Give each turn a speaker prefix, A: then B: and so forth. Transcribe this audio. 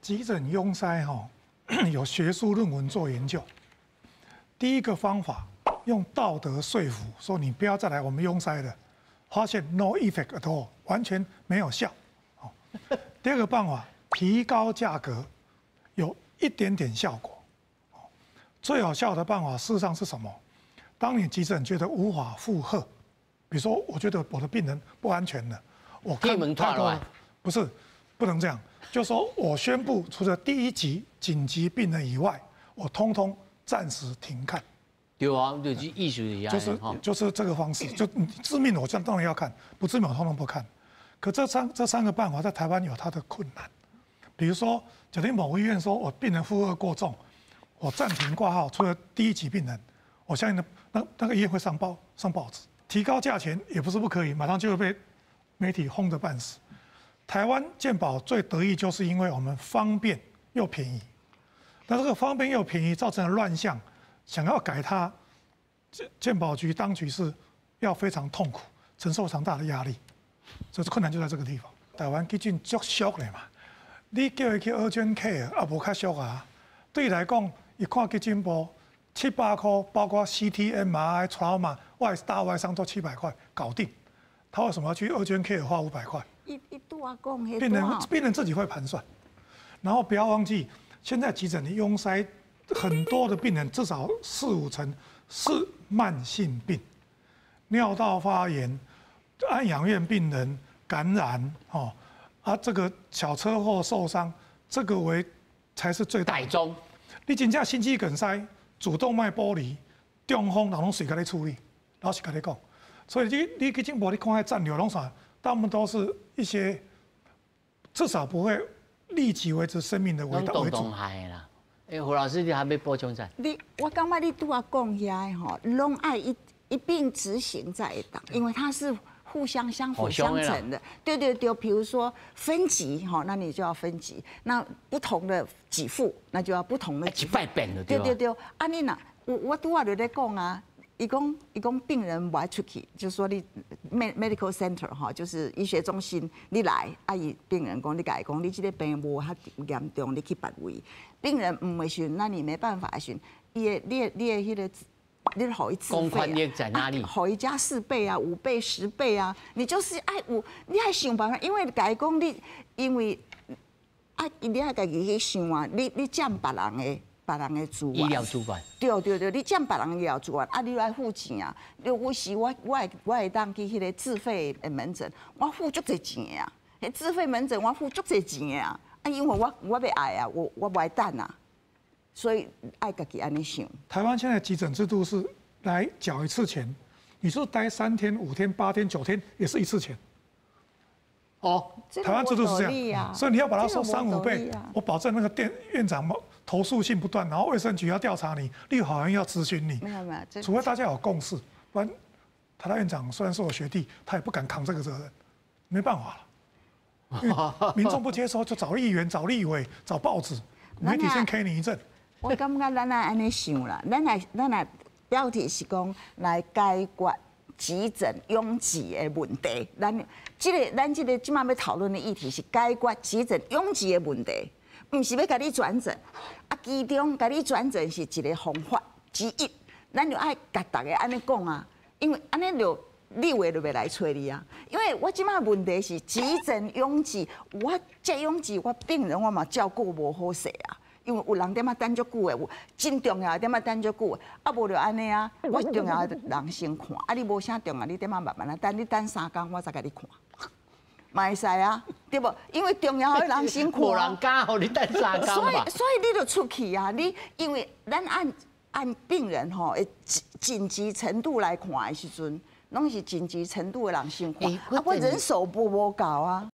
A: 急诊拥塞有学术论文做研究。第一个方法用道德说服，说你不要再来我们拥塞了，发现 no effect at all， 完全没有效。第二个办法，提高价格，有一点点效果。最有效的办法事实上是什么？当你急诊觉得无法负荷，比如说我觉得我的病人不安全了，我看太多，不是不能这样，就说我宣布除了第一级紧急病人以外，我通通暂时停看。
B: 对啊，就是艺术一样，
A: 就是这个方式，就致命的我当然要看，不致命我通通不看。可这三个办法在台湾有它的困难，比如说，假定某个医院说我病人负荷过重，我暂停挂号，除了第一级病人，我相信那个医院会上报纸，提高价钱也不是不可以，马上就会被媒体轰得半死。台湾健保最得意就是因为我们方便又便宜，那这个方便又便宜造成了乱象，想要改它，健保局当局是要非常痛苦，承受非常大的压力，所以困难就在这个地方。台湾急诊足俗的嘛，你叫伊去urgent care也无较俗啊。对伊来讲，伊看急诊部700块，包括 CT、MRI、trauma， 大外伤都700块搞定。他为什么要去urgent care 花500块？病人自己会盘算，然后不要忘记，现在急诊的拥塞很多的病人，至少4、5成是慢性病，尿道发炎、安养院病人感染这个小车祸受伤，这个才是最大宗。你真正心肌梗塞、主动脉剥离、中风，人拢随甲你处理，老实甲你讲。所以你急诊部你看那战略拢啥，大部分都是一些至少不会立即维持生命的为主。
B: 胡老师，你还没补充啥？
C: 我感觉你拄啊讲遐吼，拢爱一并执行在一档，因为它是互相相辅相成的。对，比如说分级那你就要分级，那不同的给付，那就要不同的给付。对，啊你呐，我拄啊就在讲啊。伊讲病人不爱出去，就说你 medical center 就是医学中心，你来，伊病人讲你甲伊讲，你这个病无遐严重，你去别位。病人唔会信，那你没办法信，你的迄个，你互伊自费啊，
B: 公款力在哪里？
C: 互伊加4倍啊、5倍、10倍啊，你就是你爱想办法，因为甲伊讲你，因为你爱家己去想啊，你占别人的资源，
B: 医疗主管，
C: 对，你占别人的医疗资源，你爱付钱啊！有时我会当去迄个自费的门诊，我付足侪钱啊！迄自费门诊我付足侪钱啊！因为我要爱啊，我不爱等啊，所以爱家己安尼想。
A: 台湾现在急诊制度是来缴一次钱，你说待3天、5天、8天、9天也是一次钱。台湾制度是这样，所以你要把它收3、5倍，我保证那个院长投诉性不断，然后卫生局要调查你，立法院要咨询你。
C: 没有，
A: 除非大家有共识，不然台大院长虽然是我学弟，他也不敢扛这个责任，没办法了。因为民众不接受，就找议员、找立委、找报纸，媒体先 K 你一阵。
C: 我感觉咱安尼想啦，咱来标题是讲来解决急诊拥挤的问题。咱这个今晚要讨论的议题是解决急诊拥挤的问题。唔是要甲你转诊，其中甲你转诊是一个方法之一，咱就爱甲大家安尼讲啊，因为安尼就立委就袂来找你啊。因为我即摆问题是急诊拥挤，我这拥挤，我病人我嘛照顾无好势啊。因为有人踮啊等足久的，有真重要踮啊等足久的，无就安尼啊。我重要的人先看，你无啥重要，你踮啊慢慢啊等，你等3天我再甲你看。嘛会使啊，对不？因为重要的人先看，
B: 无人敢互你等3天嘛。
C: 所以你就出去啊！因为咱按病人的紧急程度来看的时阵，拢是紧急程度的人先看，我人手无够啊。